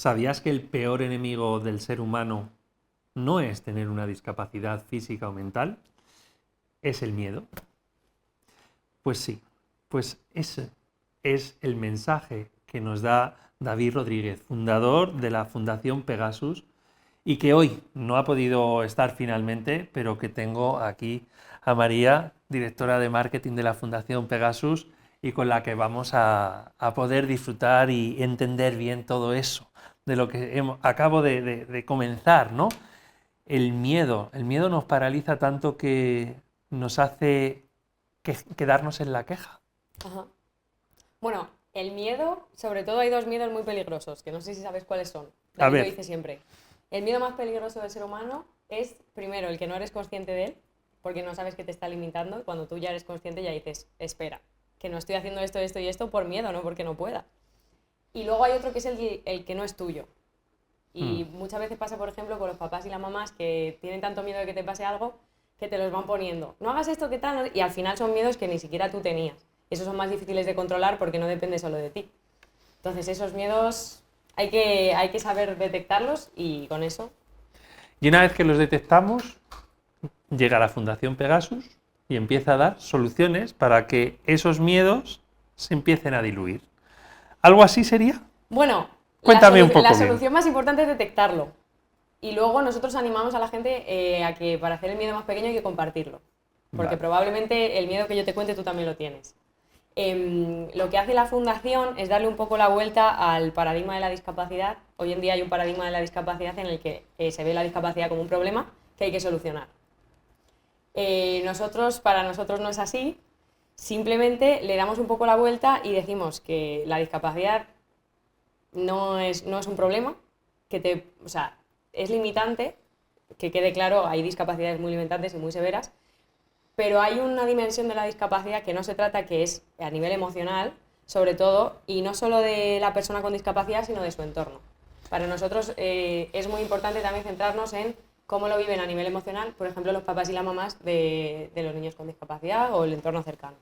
¿Sabías que el peor enemigo del ser humano no es tener una discapacidad física o mental? Es el miedo. Pues sí, pues ese es el mensaje que nos da David Rodríguez, fundador de la Fundación Pegasus, y que hoy no ha podido estar finalmente, pero que tengo aquí a María, directora de marketing de la Fundación Pegasus, y con la que vamos a poder disfrutar y entender bien todo eso de lo que acabo de comenzar, ¿no? El miedo nos paraliza tanto que nos hace quedarnos en la queja. Ajá. Bueno, el miedo, sobre todo hay dos miedos muy peligrosos, que no sé si sabes cuáles son. A David lo ver, dice siempre. El miedo más peligroso del ser humano es, primero, el que no eres consciente de él, porque no sabes que te está limitando, y cuando tú ya eres consciente ya dices, espera, que no estoy haciendo esto, esto y esto por miedo, no porque no pueda. Y luego hay otro que es el que no es tuyo. mm, Y muchas veces pasa, por ejemplo, con los papás y las mamás que tienen tanto miedo de que te pase algo que te los van poniendo. No hagas esto, ¿qué tal? Y al final son miedos que ni siquiera tú tenías. Esos son más difíciles de controlar porque no depende solo de ti. Entonces esos miedos hay que saber detectarlos y con eso. y una vez que los detectamos, llega la Fundación Pegasus y empieza a dar soluciones para que esos miedos se empiecen a diluir. ¿Algo así sería? Bueno, Cuéntame un la poco bien. solución más importante es detectarlo. Y luego nosotros animamos a la gente a que para hacer el miedo más pequeño hay que compartirlo. Porque Vale. probablemente el miedo que yo te cuente tú también lo tienes. Lo que hace la fundación es darle un poco la vuelta al paradigma de la discapacidad. Hoy en día hay un paradigma de la discapacidad en el que se ve la discapacidad como un problema que hay que solucionar. Para nosotros no es así, simplemente le damos un poco la vuelta y decimos que la discapacidad no es un problema, o sea, es limitante, que quede claro, hay discapacidades muy limitantes y muy severas, pero hay una dimensión de la discapacidad que no se trata, que es a nivel emocional, sobre todo, y no solo de la persona con discapacidad, sino de su entorno. Para nosotros es muy importante también centrarnos en cómo lo viven a nivel emocional, por ejemplo, los papás y las mamás de los niños con discapacidad o el entorno cercano.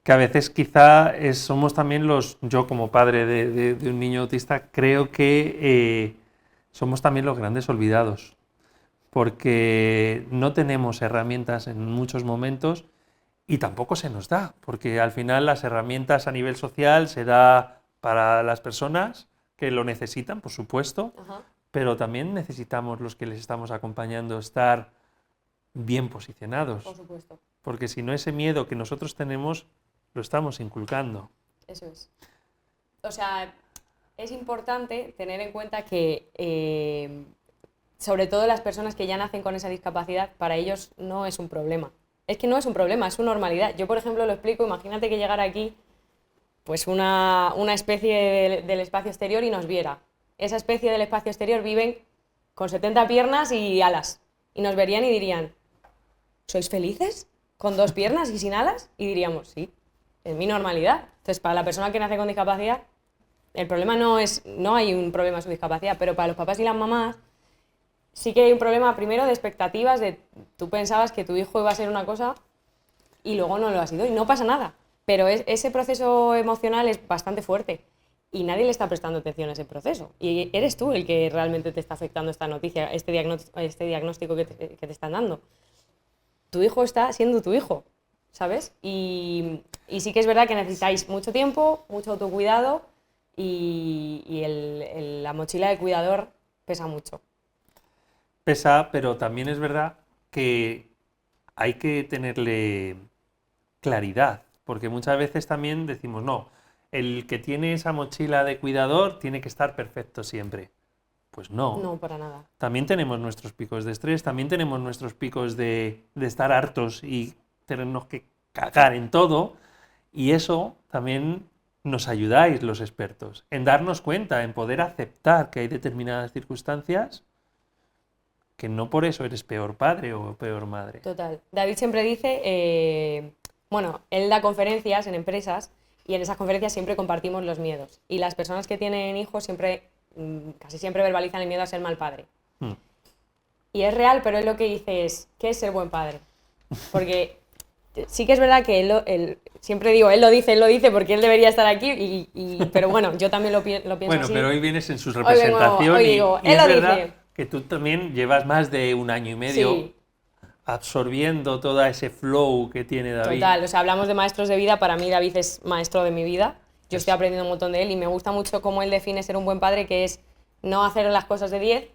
Que a veces quizá somos también yo como padre de un niño autista, creo que somos también los grandes olvidados, porque no tenemos herramientas en muchos momentos y tampoco se nos da, porque al final las herramientas a nivel social se da para las personas que lo necesitan, por supuesto, Ajá, pero también necesitamos los que les estamos acompañando estar bien por posicionados, supuesto, porque si no ese miedo que nosotros tenemos lo estamos inculcando. eso es. O sea, es importante tener en cuenta que, sobre todo las personas que ya nacen con esa discapacidad, para ellos no es un problema. Es que no es un problema, es su normalidad. Yo, por ejemplo, lo explico, imagínate que llegara aquí pues una especie del espacio exterior y nos viera. Esa especie del espacio exterior viven con 70 piernas y alas. Y nos verían y dirían, ¿sois felices? ¿Con dos piernas y sin alas? Y diríamos, sí, es mi normalidad. Entonces, para la persona que nace con discapacidad, el problema no hay un problema de su discapacidad, pero para los papás y las mamás sí que hay un problema primero de expectativas, de tú pensabas que tu hijo iba a ser una cosa y luego no lo ha sido y no pasa nada. Pero ese proceso emocional es bastante fuerte y nadie le está prestando atención a ese proceso. Y eres tú el que realmente te está afectando esta noticia, este diagnóstico que te están dando. Tu hijo está siendo tu hijo, ¿sabes? Y sí que es verdad que necesitáis mucho tiempo, mucho autocuidado y la mochila de cuidador pesa mucho. Pesa, pero también es verdad que hay que tenerle claridad, porque muchas veces también decimos, no, el que tiene esa mochila de cuidador tiene que estar perfecto siempre. Pues no, No, para nada. también tenemos nuestros picos de estrés, también tenemos nuestros picos de estar hartos y tenernos que cagar en todo, y eso también nos ayudáis los expertos, en darnos cuenta, en poder aceptar que hay determinadas circunstancias que no por eso eres peor padre o peor madre. Total. David siempre dice, bueno, él da conferencias en empresas y en esas conferencias siempre compartimos los miedos. Y las personas que tienen hijos siempre, casi siempre verbalizan el miedo a ser mal padre. Y es real, pero él lo que dice es, ¿qué es ser buen padre? Porque sí que es verdad que él siempre digo, él lo dice porque él debería estar aquí, pero bueno, yo también lo pienso Bueno, así. pero hoy vienes en su Hoy representación hoy digo, y él es lo verdad dice. que tú también llevas más de un año y medio Sí, absorbiendo todo ese flow que tiene David. total. O sea, hablamos de maestros de vida, para mí David es maestro de mi vida. Yo estoy Es- aprendiendo un montón de él y me gusta mucho cómo él define ser un buen padre, que es no hacer las cosas de 10,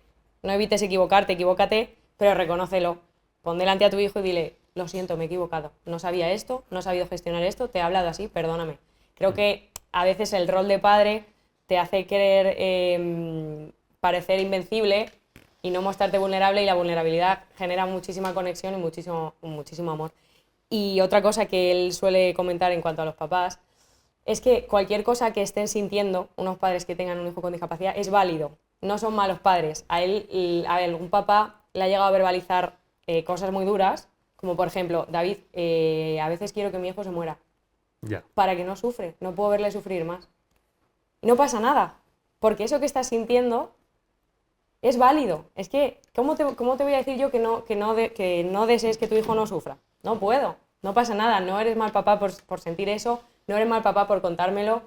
no evites equivocarte, equivócate, pero reconócelo. Pon delante a tu hijo y dile, lo siento, me he equivocado, no sabía esto, no he sabido gestionar esto, te he hablado así, perdóname. Creo que a veces el rol de padre te hace querer parecer invencible y no mostrarte vulnerable, y la vulnerabilidad genera muchísima conexión y muchísimo amor. Y otra cosa que él suele comentar en cuanto a los papás es que cualquier cosa que estén sintiendo unos padres que tengan un hijo con discapacidad es válido, no son malos padres. A algún papá le ha llegado a verbalizar cosas muy duras, como por ejemplo, David, a veces quiero que mi hijo se muera, Ya. para que no sufre, no puedo verle sufrir más. Y no pasa nada, porque eso que estás sintiendo es válido. Es que, ¿cómo te voy a decir yo que no desees que tu hijo no sufra? No puedo, no pasa nada, no eres mal papá por sentir eso, no eres mal papá por contármelo.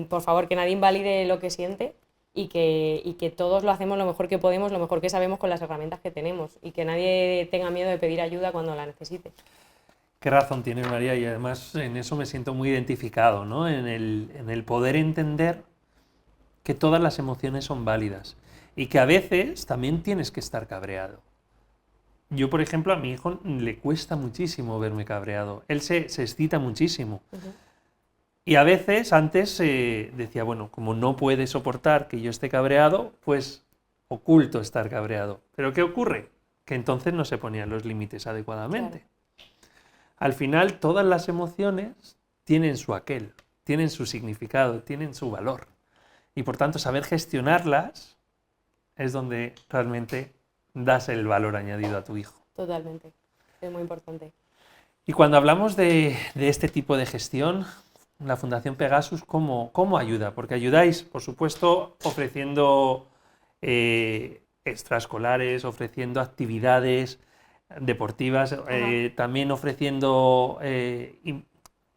Por favor, que nadie invalide lo que siente y que todos lo hacemos lo mejor que podemos, lo mejor que sabemos con las herramientas que tenemos, y que nadie tenga miedo de pedir ayuda cuando la necesite. Qué razón tienes, María, y además en eso me siento muy identificado, ¿no? En el poder entender que todas las emociones son válidas y que a veces también tienes que estar cabreado. Yo, por ejemplo, a mi hijo le cuesta muchísimo verme cabreado. Él se excita muchísimo. Uh-huh. Y a veces antes decía, bueno, como no puede soportar que yo esté cabreado, pues oculto estar cabreado. Pero ¿qué ocurre? Que entonces no se ponían los límites adecuadamente. Claro. Al final, todas las emociones tienen su aquel, tienen su significado, tienen su valor. Y por tanto, saber gestionarlas es donde realmente das el valor añadido a tu hijo. Totalmente, es muy importante. Y cuando hablamos de este tipo de gestión, la Fundación Pegasus, ¿cómo ayuda? Porque ayudáis, por supuesto, ofreciendo extraescolares, ofreciendo actividades deportivas, también ofreciendo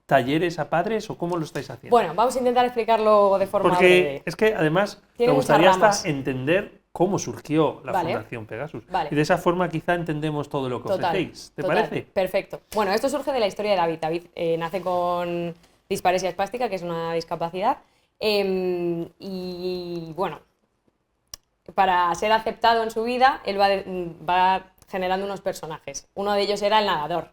talleres a padres, ¿o cómo lo estáis haciendo? Bueno, vamos a intentar explicarlo de forma Porque breve. es que además Tiene me muchas gustaría hasta ramas. entender cómo surgió la Vale. Fundación Pegasus. Vale. Y de esa forma quizá entendemos todo lo que ofrecéis. ¿Te Total. parece? Perfecto. Bueno, esto surge de la historia de David. David nace con disparesia espástica, que es una discapacidad. Y bueno, para ser aceptado en su vida, él va generando unos personajes. Uno de ellos era el nadador.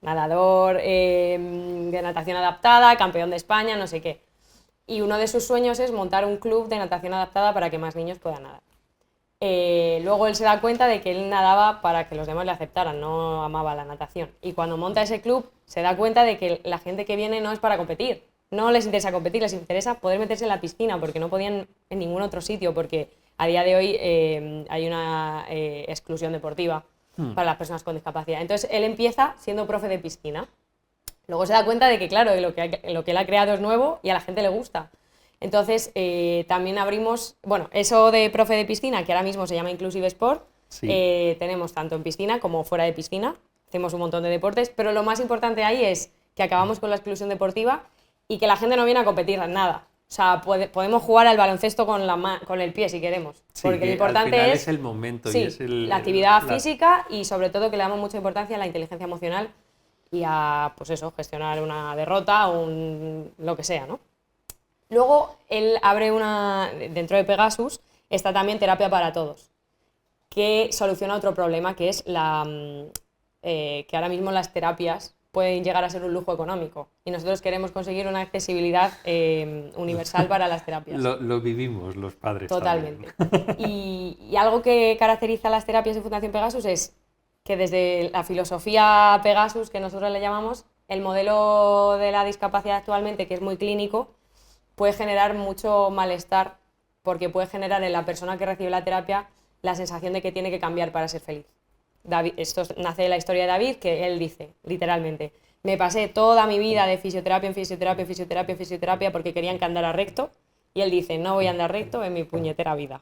Nadador de natación adaptada, campeón de España, no sé qué. Y uno de sus sueños es montar un club de natación adaptada para que más niños puedan nadar. Luego él se da cuenta de que él nadaba para que los demás le aceptaran, no amaba la natación. Y cuando monta ese club se da cuenta de que la gente que viene no es para competir, no les interesa competir, les interesa poder meterse en la piscina, porque no podían en ningún otro sitio, porque a día de hoy hay una exclusión deportiva para las personas con discapacidad. Entonces él empieza siendo profe de piscina. Luego se da cuenta de que, claro, lo que él ha creado es nuevo y a la gente le gusta. Entonces, también abrimos, bueno, eso de profe de piscina, que ahora mismo se llama Inclusive Sport, Sí. Tenemos tanto en piscina como fuera de piscina, hacemos un montón de deportes, pero lo más importante ahí es que acabamos con la exclusión deportiva y que la gente no viene a competir en nada. O sea, podemos jugar al baloncesto con el pie si queremos, Sí, porque que lo importante al final es el momento sí, y es la actividad física, y sobre todo que le damos mucha importancia a la inteligencia emocional y a, pues eso, gestionar una derrota o lo que sea, ¿no? Luego él abre dentro de Pegasus está también Terapia para Todos, que soluciona otro problema, que es que ahora mismo las terapias pueden llegar a ser un lujo económico, y nosotros queremos conseguir una accesibilidad universal para las terapias. Lo vivimos los padres. Totalmente. También. Y algo que caracteriza las terapias de Fundación Pegasus es que desde la filosofía Pegasus, que nosotros le llamamos, el modelo de la discapacidad actualmente, que es muy clínico, puede generar mucho malestar, porque puede generar en la persona que recibe la terapia la sensación de que tiene que cambiar para ser feliz. Esto nace de la historia de David, que él dice, literalmente, me pasé toda mi vida de fisioterapia en fisioterapia, en fisioterapia, en fisioterapia, porque querían que andara recto, y él dice, no voy a andar recto en mi puñetera vida.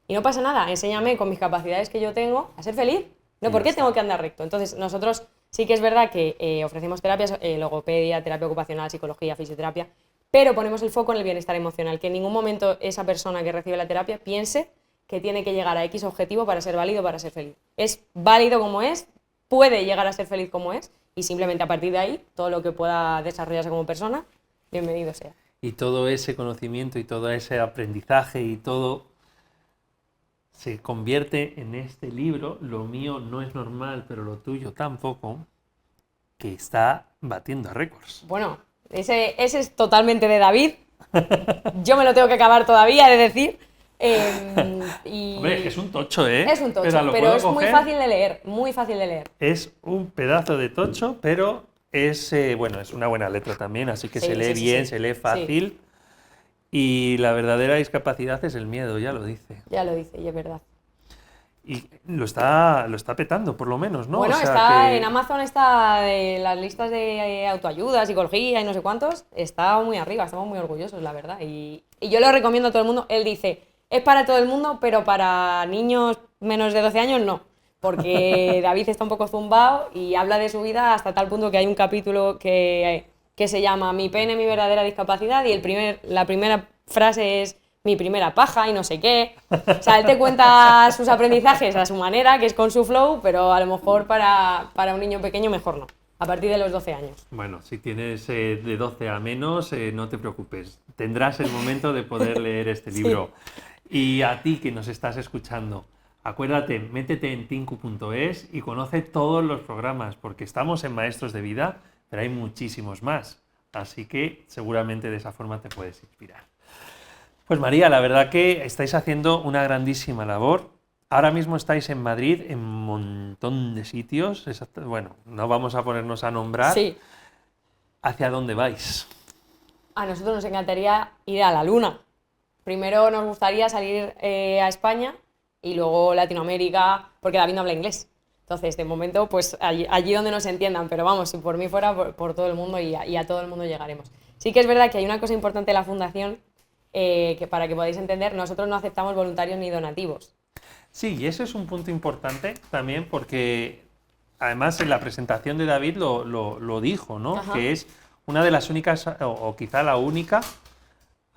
Y no pasa nada, enséñame con mis capacidades que yo tengo a ser feliz. No, ¿por qué tengo que andar recto? Entonces nosotros Sí que es verdad que ofrecemos terapias, logopedia, terapia ocupacional, psicología, fisioterapia, pero ponemos el foco en el bienestar emocional, que en ningún momento esa persona que recibe la terapia piense que tiene que llegar a X objetivo para ser válido, para ser feliz. Es válido como es, puede llegar a ser feliz como es, y simplemente a partir de ahí, todo lo que pueda desarrollarse como persona, bienvenido sea. Y todo ese conocimiento y todo ese aprendizaje y todo se convierte en este libro, Lo mío no es normal, pero lo tuyo tampoco, que está batiendo récords. Bueno, ese es totalmente de David. Yo me lo tengo que acabar todavía, de decir. Hombre, es un tocho, ¿eh? Es un tocho, pero es muy fácil de leer, muy fácil de leer. Es un pedazo de tocho, pero es, bueno, es una buena letra también, así que Sí, se lee sí, bien, sí. se lee fácil. Y la verdadera discapacidad es el miedo, ya lo dice. Ya lo dice, y es verdad. Y lo está petando, por lo menos, ¿no? Bueno, O sea en Amazon está de las listas de autoayuda, psicología y no sé cuántos, está muy arriba, estamos muy orgullosos, la verdad. Y yo lo recomiendo a todo el mundo. Él dice, es para todo el mundo, pero para niños menos de 12 años no. Porque David está un poco zumbado y habla de su vida hasta tal punto que hay un capítulo que se llama Mi pene, mi verdadera discapacidad, y la primera frase es mi primera paja y no sé qué. O sea, él te cuenta sus aprendizajes a su manera, que es con su flow, pero a lo mejor para un niño pequeño mejor no, a partir de los 12 años. Bueno, si tienes de 12 a menos, no te preocupes. Tendrás el momento de poder leer este libro. Y a ti que nos estás escuchando, acuérdate, métete en tinku.es y conoce todos los programas, porque estamos en Maestros de Vida, pero hay muchísimos más. Así que seguramente de esa forma te puedes inspirar. Pues María, la verdad que estáis haciendo una grandísima labor. Ahora mismo estáis en Madrid, en un montón de sitios. Bueno, no vamos a ponernos a nombrar. Sí. ¿Hacia dónde vais? A nosotros nos encantaría ir a la Luna. Primero nos gustaría salir a España y luego Latinoamérica, porque David no habla inglés. Entonces, de momento, pues allí donde nos entiendan, pero vamos, si por mí fuera, por todo el mundo y a todo el mundo llegaremos. Sí que es verdad que hay una cosa importante de la Fundación, que para que podáis entender, nosotros no aceptamos voluntarios ni donativos. Sí, y eso es un punto importante también porque, además, en la presentación de David lo dijo, ¿no? Ajá. Que es una de las únicas, o quizá la única,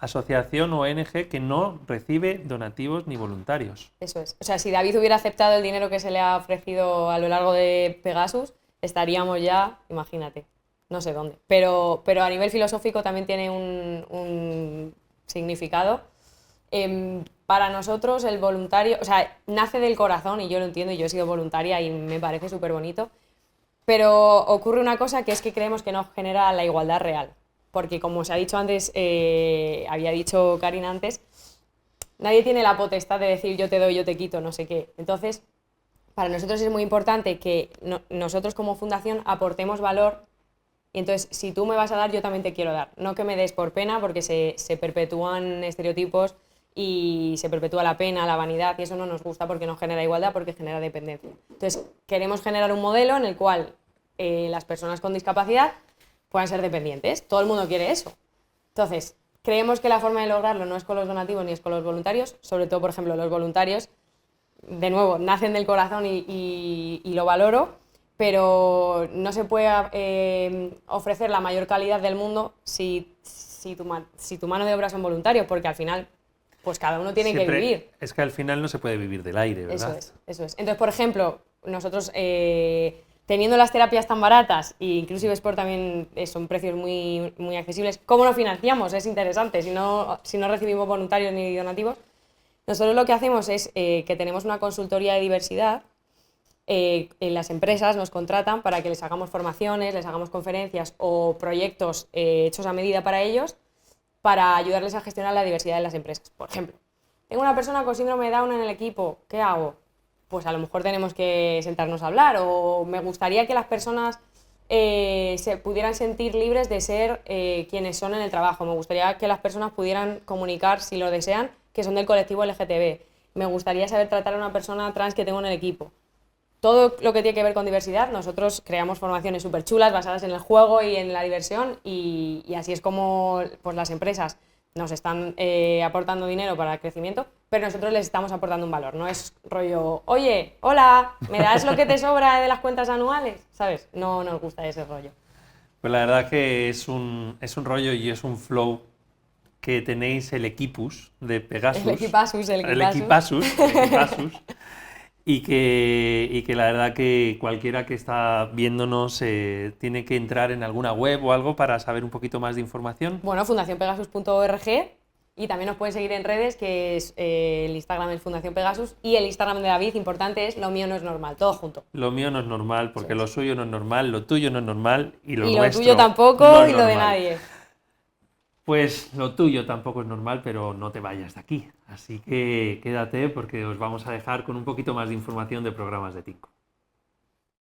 asociación o ONG que no recibe donativos ni voluntarios. Eso es. O sea, si David hubiera aceptado el dinero que se le ha ofrecido a lo largo de Pegasus, estaríamos ya, imagínate, no sé dónde. Pero a nivel filosófico también tiene un significado. Para nosotros el voluntario, o sea, nace del corazón y yo lo entiendo y yo he sido voluntaria y me parece súper bonito, pero ocurre una cosa que es que creemos que no genera la igualdad real. Porque como os ha dicho antes, había dicho Karina antes, nadie tiene la potestad de decir yo te doy, yo te quito, no sé qué. Entonces, para nosotros es muy importante que nosotros como fundación aportemos valor y entonces si tú me vas a dar, yo también te quiero dar. No que me des por pena porque se perpetúan estereotipos y se perpetúa la pena, la vanidad y eso no nos gusta porque no genera igualdad, porque genera dependencia. Entonces, queremos generar un modelo en el cual las personas con discapacidad puedan ser dependientes. Todo el mundo quiere eso. Entonces, creemos que la forma de lograrlo no es con los donativos ni es con los voluntarios, sobre todo, por ejemplo, los voluntarios, de nuevo, nacen del corazón y lo valoro, pero no se puede ofrecer la mayor calidad del mundo si tu mano de obra son voluntarios, porque al final, pues cada uno tiene que vivir. Es que al final no se puede vivir del aire, ¿verdad? Eso es. Entonces, por ejemplo, nosotros teniendo las terapias tan baratas, e Inclusive Sport también son precios muy, muy accesibles, ¿cómo nos financiamos? Es interesante, si no recibimos voluntarios ni donativos. Nosotros lo que hacemos es que tenemos una consultoría de diversidad, en las empresas nos contratan para que les hagamos formaciones, les hagamos conferencias o proyectos hechos a medida para ellos, para ayudarles a gestionar la diversidad de las empresas. Por ejemplo, tengo una persona con síndrome de Down en el equipo, ¿qué hago? Pues a lo mejor tenemos que sentarnos a hablar, o me gustaría que las personas se pudieran sentir libres de ser quienes son en el trabajo, me gustaría que las personas pudieran comunicar, si lo desean, que son del colectivo LGTB, me gustaría saber tratar a una persona trans que tengo en el equipo. Todo lo que tiene que ver con diversidad, nosotros creamos formaciones súper chulas basadas en el juego y en la diversión y así es como pues, las empresas nos están aportando dinero para el crecimiento, pero nosotros les estamos aportando un valor. No es rollo, oye, hola, ¿me das lo que te sobra de las cuentas anuales? ¿Sabes? No nos gusta ese rollo. Pues la verdad que es un rollo y es un flow que tenéis el equipus de Pegasus. El equipasus. El equipasus. Y que la verdad que cualquiera que está viéndonos tiene que entrar en alguna web o algo para saber un poquito más de información. Bueno, fundacionpegasus.org, y también nos pueden seguir en redes, que es el Instagram es Fundación Pegasus, y el Instagram de David, importante, es Lo mío no es normal, todo junto. Lo mío no es normal, porque lo suyo no es normal, lo tuyo no es normal y lo Y lo nuestro tuyo tampoco, no es y lo de normal. nadie. Pues lo tuyo tampoco es normal, pero no te vayas de aquí. Así que quédate porque os vamos a dejar con un poquito más de información de programas de Tinko.